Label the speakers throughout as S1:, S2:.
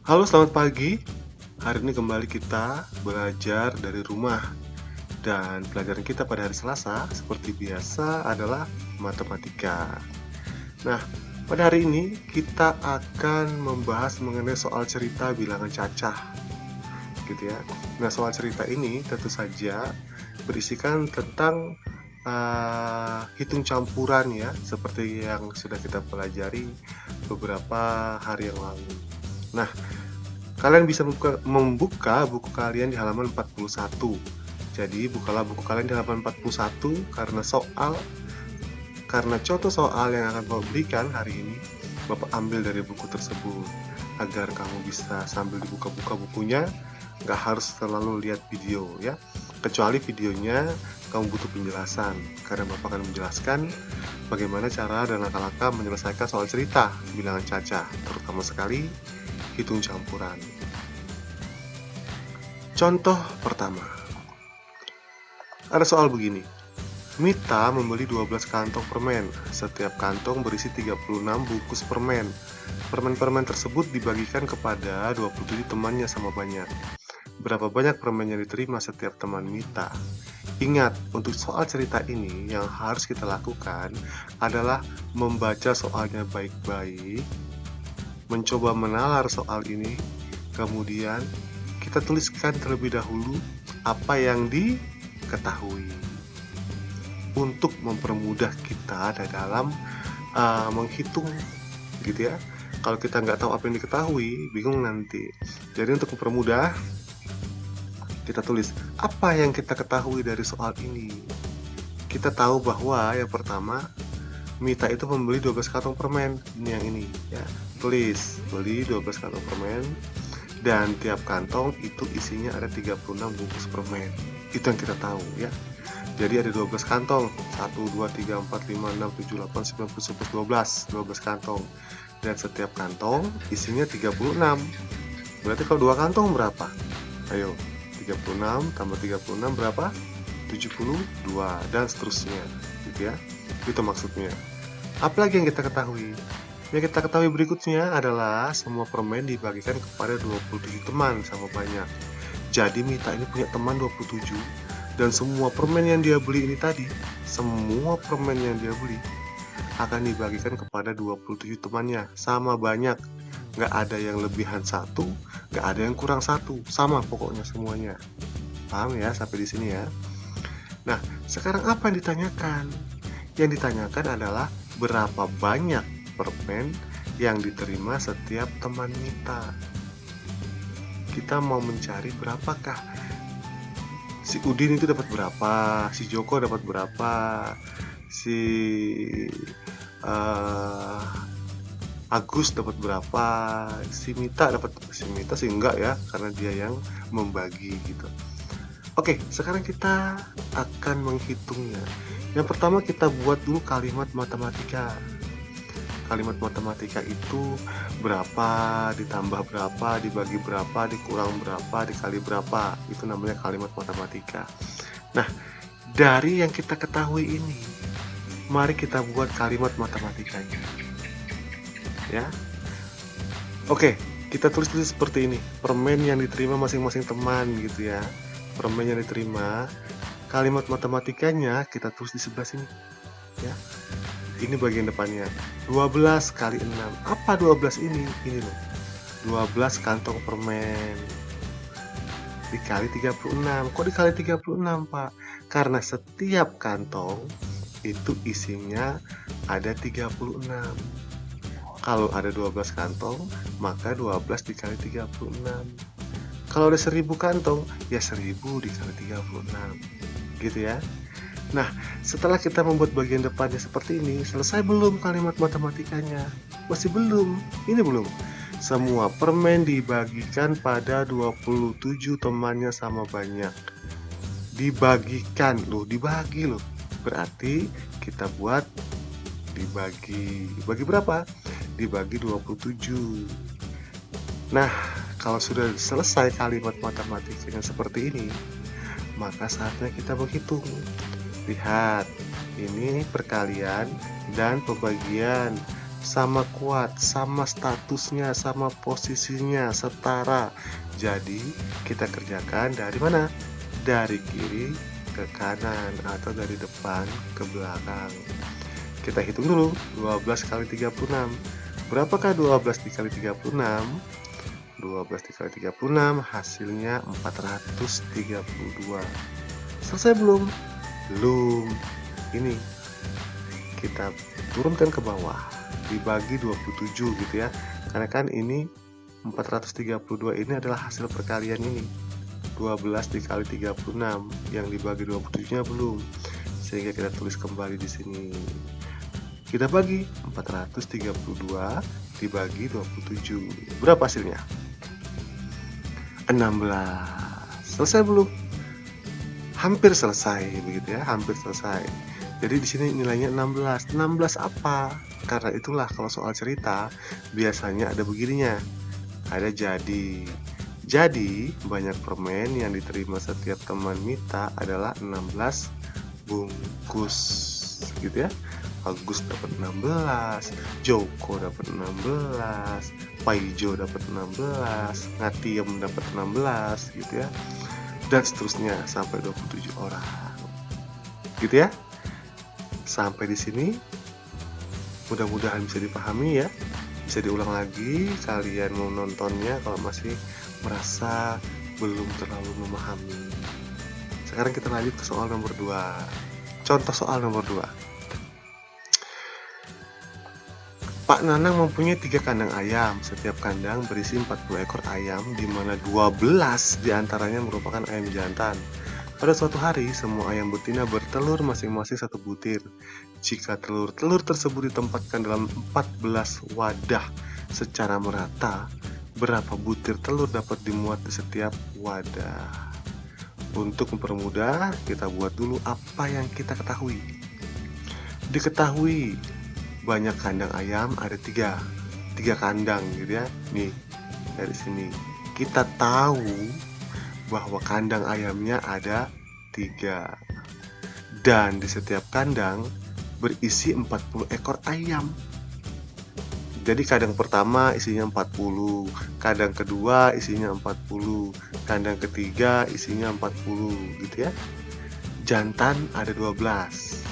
S1: Halo, selamat pagi. Hari ini kembali kita belajar dari rumah dan pelajaran kita pada hari Selasa seperti biasa adalah matematika. Nah, pada hari ini kita akan membahas mengenai soal cerita bilangan cacah, gitu ya. Nah, soal cerita ini tentu saja berisikan tentang hitung campuran ya, seperti yang sudah kita pelajari beberapa hari yang lalu. Nah, kalian bisa membuka buku kalian di halaman 41. Jadi, bukalah buku kalian di halaman 41 karena contoh soal yang akan Bapak berikan hari ini, Bapak ambil dari buku tersebut agar kamu bisa sambil dibuka-buka bukunya, nggak harus terlalu lihat video ya. Kecuali videonya kamu butuh penjelasan, karena Bapak akan menjelaskan bagaimana cara dan langkah-langkah menyelesaikan soal cerita bilangan cacah, terutama sekali hitung campuran. Contoh pertama, ada soal begini. Mita membeli 12 kantong permen. Setiap kantong berisi 36 bungkus permen. Permen-permen tersebut dibagikan kepada 27 temannya sama banyak. Berapa banyak permen yang diterima setiap teman Mita? Ingat, untuk soal cerita ini yang harus kita lakukan adalah membaca soalnya baik-baik, mencoba menalar soal ini, kemudian kita tuliskan terlebih dahulu apa yang diketahui untuk mempermudah kita dalam menghitung, gitu ya. Kalau kita nggak tahu apa yang diketahui, bingung nanti. Jadi untuk mempermudah, kita tulis apa yang kita ketahui dari soal ini. Kita tahu bahwa yang pertama, Mita itu membeli 12 kantong permen. Ini yang ini ya. Tulis, beli 12 kantong permen dan tiap kantong itu isinya ada 36 bungkus permen. Itu yang kita tahu ya. Jadi ada 12 kantong, 1, 2, 3, 4, 5, 6, 7, 8, 9, 10, 11, 12 kantong. Dan setiap kantong isinya 36. Berarti kalau 2 kantong berapa? Ayo, 36 tambah 36 berapa? 72 dan seterusnya, gitu ya. Itu maksudnya. Apalagi yang kita ketahui? Yang kita ketahui berikutnya adalah semua permen dibagikan kepada 27 teman sama banyak. Jadi Mita ini punya teman 27 dan semua permen yang dia beli ini tadi, semua permen yang dia beli akan dibagikan kepada 27 temannya sama banyak. Nggak ada yang lebihan satu, nggak ada yang kurang satu, sama pokoknya semuanya. Paham ya sampai di sini ya? Nah, sekarang apa yang ditanyakan? Yang ditanyakan adalah berapa banyak permen yang diterima setiap teman Mita. Kita mau mencari berapakah si Udin itu dapat berapa, si Joko dapat berapa, si Agus dapat berapa, si Mita sih enggak ya, karena dia yang membagi gitu. Oke, sekarang kita akan menghitungnya. Yang pertama kita buat dulu kalimat matematika. Kalimat matematika itu berapa ditambah berapa, dibagi berapa, dikurang berapa, dikali berapa. Itu namanya kalimat matematika. Nah, dari yang kita ketahui ini, mari kita buat kalimat matematikanya. Ya. Oke, kita tulis seperti ini. Permen yang diterima masing-masing teman gitu ya. Permen yang diterima, kalimat matematikanya kita tulis di sebelah sini. Ya. Ini bagian depannya. 12 kali 6. Apa 12 ini? Ini loh. 12 kantong permen dikali 36. Kok dikali 36, Pak? Karena setiap kantong itu isinya ada 36. Kalau ada 12 kantong, maka 12 dikali 36. Kalau ada 1000 kantong, ya 1000 dikali 36. Gitu ya. Nah, setelah kita membuat bagian depannya seperti ini, selesai belum kalimat matematikanya? Masih belum. Ini belum. Semua permen dibagikan pada 27 temannya sama banyak. Dibagikan loh, dibagi loh. Berarti kita buat dibagi. Bagi berapa? Dibagi 27. Nah, kalau sudah selesai kalimat matematikanya seperti ini, maka saatnya kita menghitung. Lihat, ini perkalian dan pembagian. sama kuat, sama statusnya, sama posisinya, setara. Jadi kita kerjakan dari mana? Dari kiri ke kanan atau dari depan ke belakang. Kita hitung dulu, 12 kali 36. Berapakah 12 dikali 36? 12 dikali 36 hasilnya 432. Selesai belum? Belum. Ini kita turunkan ke bawah, dibagi 27 gitu ya. Karena kan ini 432 ini adalah hasil perkalian ini. 12 dikali 36 yang dibagi 27-nya belum. Sehingga kita tulis kembali di sini. Kita bagi 432 dibagi 27. Berapa hasilnya? 16. Selesai belum? Hampir selesai begitu ya, hampir selesai. Jadi di sini nilainya 16. 16 apa? Karena itulah kalau soal cerita biasanya ada begininya. Ada jadi. Jadi banyak permen yang diterima setiap teman Mita adalah 16 bungkus gitu ya. Agus dapat 16, Joko dapat 16, Paijo dapat 16, Ngatiem dapat 16 gitu ya. Dan seterusnya sampai 27 orang. Gitu ya. Sampai di sini mudah-mudahan bisa dipahami ya. Bisa diulang lagi kalian mau nontonnya kalau masih merasa belum terlalu memahami. Sekarang kita lanjut ke soal nomor 2. Contoh soal nomor 2. Pak Nanang mempunyai 3 kandang ayam. Setiap kandang berisi 40 ekor ayam, di mana 12 diantaranya merupakan ayam jantan. Pada suatu hari, semua ayam betina bertelur masing-masing 1 butir. Jika telur-telur tersebut ditempatkan dalam 14 wadah secara merata, berapa butir telur dapat dimuat di setiap wadah? Untuk mempermudah, kita buat dulu apa yang kita ketahui. Diketahui banyak kandang ayam, ada 3 kandang gitu ya. Nih, dari sini kita tahu bahwa kandang ayamnya ada 3 dan di setiap kandang berisi 40 ekor ayam. Jadi kandang pertama isinya 40, kandang kedua isinya 40, kandang ketiga isinya 40 gitu ya. Jantan ada 12,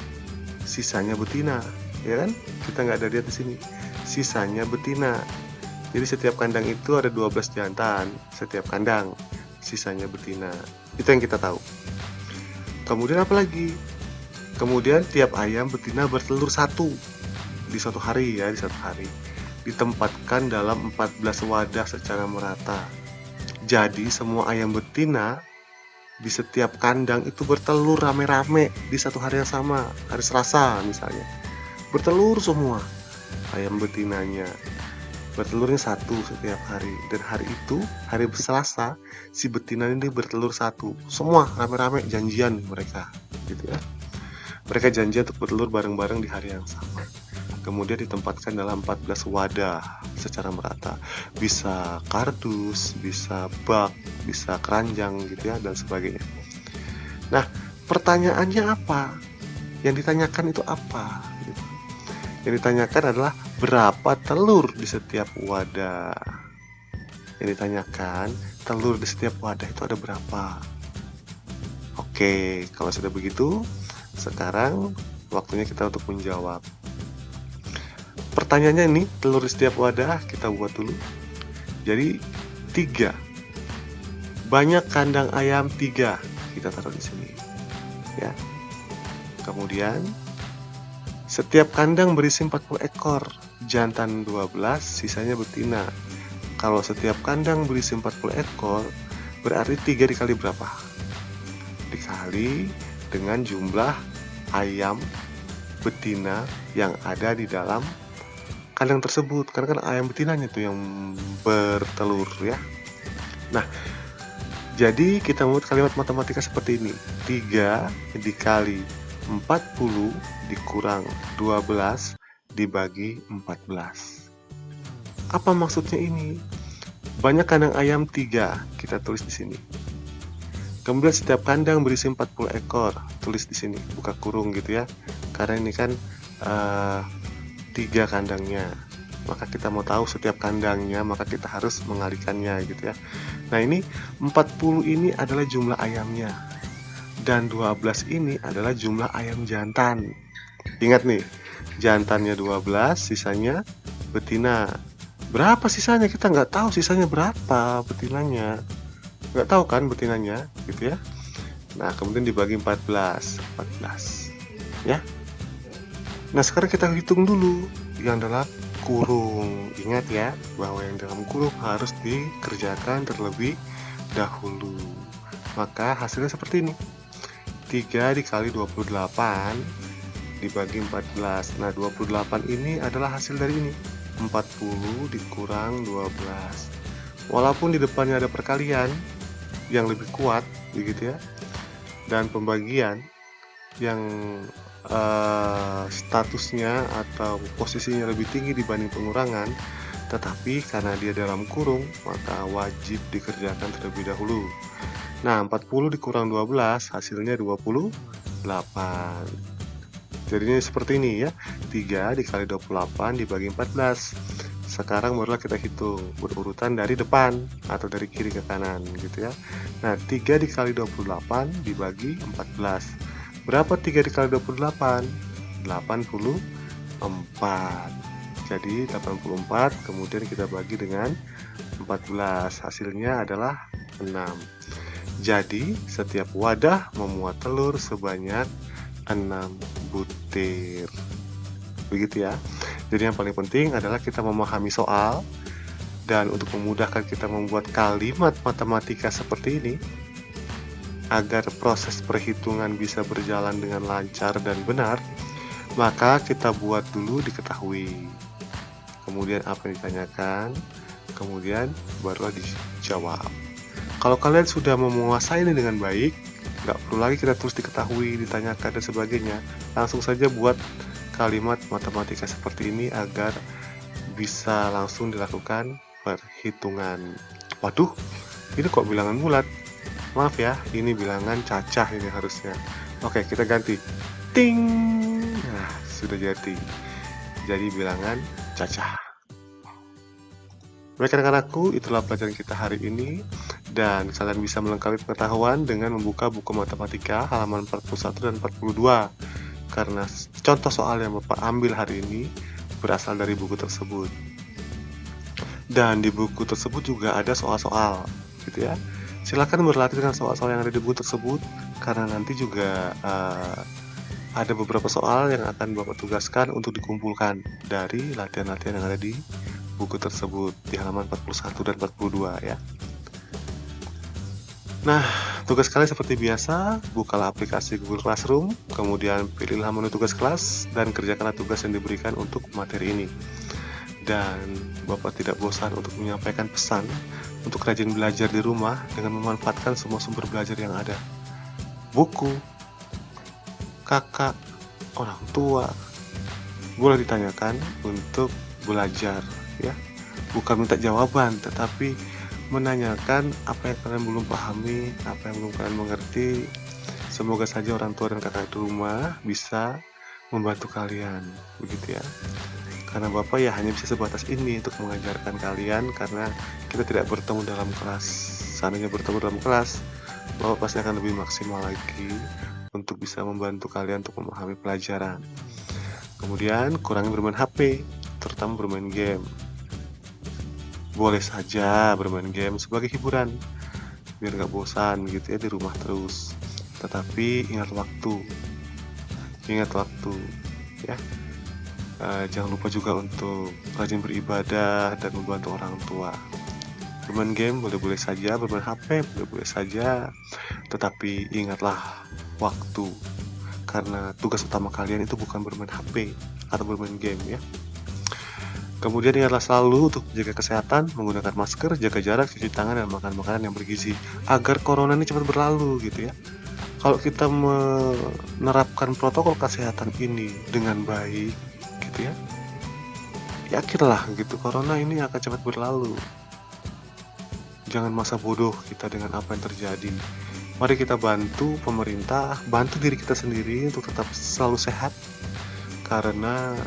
S1: sisanya betina, ya kan? Kita nggak ada lihat di sini. Sisanya betina. Jadi setiap kandang itu ada 12 jantan, setiap kandang, sisanya betina. Itu yang kita tahu. Kemudian apa lagi? Kemudian tiap ayam betina bertelur 1 di suatu hari ya, di satu hari. Ditempatkan dalam 14 wadah secara merata. Jadi semua ayam betina di setiap kandang itu bertelur rame-rame di satu hari yang sama, hari Selasa misalnya. Bertelur semua ayam betinanya. Bertelurnya 1 setiap hari. Dan hari itu, hari Selasa, si betina ini bertelur 1. Semua rame-rame janjian mereka gitu ya. Mereka janjian untuk bertelur bareng-bareng di hari yang sama. Kemudian ditempatkan dalam 14 wadah secara merata. Bisa kardus, bisa bak, bisa keranjang gitu ya, dan sebagainya. Nah, pertanyaannya apa? Yang ditanyakan itu apa? Gitu. Yang ditanyakan adalah berapa telur di setiap wadah. Yang ditanyakan telur di setiap wadah itu ada berapa? Oke, kalau sudah begitu, sekarang waktunya kita untuk menjawab. Pertanyaannya ini, telur di setiap wadah kita buat dulu. Jadi 3. Banyak kandang ayam 3. Kita taruh di sini. Ya. Kemudian setiap kandang berisi 40 ekor, jantan 12, sisanya betina. Kalau setiap kandang berisi 40 ekor, berarti 3 dikali berapa? Dikali dengan jumlah ayam betina yang ada di dalam kandang tersebut. Karena kan ayam betinanya tuh yang bertelur ya. Nah, jadi kita membuat kalimat matematika seperti ini. 3 dikali 40 dikurang 12 dibagi 14. Apa maksudnya ini? Banyak kandang ayam 3, kita tulis di sini. Kemudian setiap kandang berisi 40 ekor, tulis di sini, buka kurung gitu ya. Karena ini kan 3 kandangnya. Maka kita mau tahu setiap kandangnya, maka kita harus mengalihkannya gitu ya. Nah, ini 40 ini adalah jumlah ayamnya. Dan 12 ini adalah jumlah ayam jantan. Ingat nih, jantannya 12, sisanya betina. Berapa sisanya? Kita nggak tahu sisanya berapa betinanya. Nggak tahu kan betinanya, gitu ya. Nah, kemudian dibagi 14. Ya. Nah, sekarang kita hitung dulu yang dalam kurung. Ingat ya, bahwa yang dalam kurung harus dikerjakan terlebih dahulu. Maka hasilnya seperti ini. 3 dikali 28 dibagi 14. Nah, 28 ini adalah hasil dari ini. 40 dikurang 12. Walaupun di depannya ada perkalian yang lebih kuat, begitu ya. Dan pembagian yang statusnya atau posisinya lebih tinggi dibanding pengurangan, tetapi karena dia dalam kurung, maka wajib dikerjakan terlebih dahulu. Nah, 40 dikurang 12 hasilnya 28. Jadinya seperti ini ya. 3 dikali 28 dibagi 14. Sekarang barulah kita hitung berurutan dari depan atau dari kiri ke kanan gitu ya. Nah, 3 dikali 28 dibagi 14. Berapa 3 dikali 28? 84. Jadi 84 kemudian kita bagi dengan 14. Hasilnya adalah 6. Jadi setiap wadah memuat telur sebanyak 6 butir. Begitu ya. Jadi yang paling penting adalah kita memahami soal, dan untuk memudahkan kita membuat kalimat matematika seperti ini, agar proses perhitungan bisa berjalan dengan lancar dan benar, maka kita buat dulu diketahui. Kemudian apa yang ditanyakan, kemudian barulah dijawab. Kalau kalian sudah menguasai ini dengan baik, nggak perlu lagi kita terus diketahui, ditanyakan, dan sebagainya. Langsung saja buat kalimat matematika seperti ini agar bisa langsung dilakukan perhitungan. Waduh, ini kok bilangan bulat? Maaf ya, ini bilangan cacah ini harusnya. Oke, kita ganti. Ting! Nah, sudah jadi. Jadi bilangan cacah. Baik anak-anakku, itulah pelajaran kita hari ini. Dan kalian bisa melengkapi pengetahuan dengan membuka buku matematika halaman 41 dan 42. Karena contoh soal yang Bapak ambil hari ini berasal dari buku tersebut. Dan di buku tersebut juga ada soal-soal, gitu ya. Silakan berlatih dengan soal-soal yang ada di buku tersebut, karena nanti juga ada beberapa soal yang akan Bapak tugaskan untuk dikumpulkan dari latihan-latihan yang ada di buku tersebut di halaman 41 dan 42 ya. Nah, tugas kalian seperti biasa, bukalah aplikasi Google Classroom, kemudian pilihlah menu tugas kelas, dan kerjakanlah tugas yang diberikan untuk materi ini. Dan Bapak tidak bosan untuk menyampaikan pesan untuk rajin belajar di rumah dengan memanfaatkan semua sumber belajar yang ada. Buku, kakak, orang tua, boleh ditanyakan untuk belajar ya. Bukan minta jawaban, tetapi menanyakan apa yang kalian belum pahami, apa yang belum kalian mengerti. Semoga saja orang tua dan kakak di rumah bisa membantu kalian, begitu ya. Karena Bapak ya hanya bisa sebatas ini untuk mengajarkan kalian, karena kita tidak bertemu dalam kelas. Seandainya bertemu dalam kelas, Bapak pasti akan lebih maksimal lagi untuk bisa membantu kalian untuk memahami pelajaran. Kemudian kurangi bermain HP, terutama bermain game. Boleh saja bermain game sebagai hiburan, biar gak bosan gitu ya di rumah terus. Tetapi ingat waktu ya. Jangan lupa juga untuk rajin beribadah dan membantu orang tua. Bermain game boleh-boleh saja, bermain HP boleh-boleh saja, tetapi ingatlah waktu, karena tugas utama kalian itu bukan bermain HP atau bermain game ya. Kemudian ingatlah selalu untuk menjaga kesehatan, menggunakan masker, jaga jarak, cuci tangan, dan makan makanan yang bergizi, agar corona ini cepat berlalu gitu ya. Kalau kita menerapkan protokol kesehatan ini dengan baik gitu ya, yakinlah gitu corona ini akan cepat berlalu. Jangan masa bodoh kita dengan apa yang terjadi. Mari kita bantu pemerintah, bantu diri kita sendiri untuk tetap selalu sehat, karena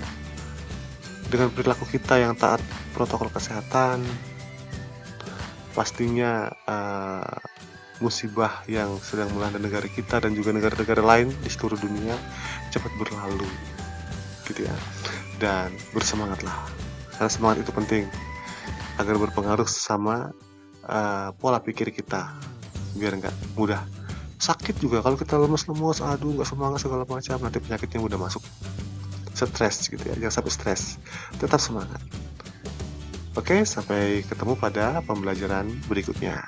S1: dengan perilaku kita yang taat protokol kesehatan, pastinya musibah yang sedang melanda negara kita dan juga negara-negara lain di seluruh dunia cepat berlalu, gitu ya. Dan bersemangatlah, karena semangat itu penting agar berpengaruh sama pola pikir kita, biar nggak mudah sakit juga. Kalau kita lemes-lemes, aduh nggak semangat segala macam, nanti penyakitnya udah masuk. Stres gitu ya, jangan sampai stres, tetap semangat. Oke, sampai ketemu pada pembelajaran berikutnya.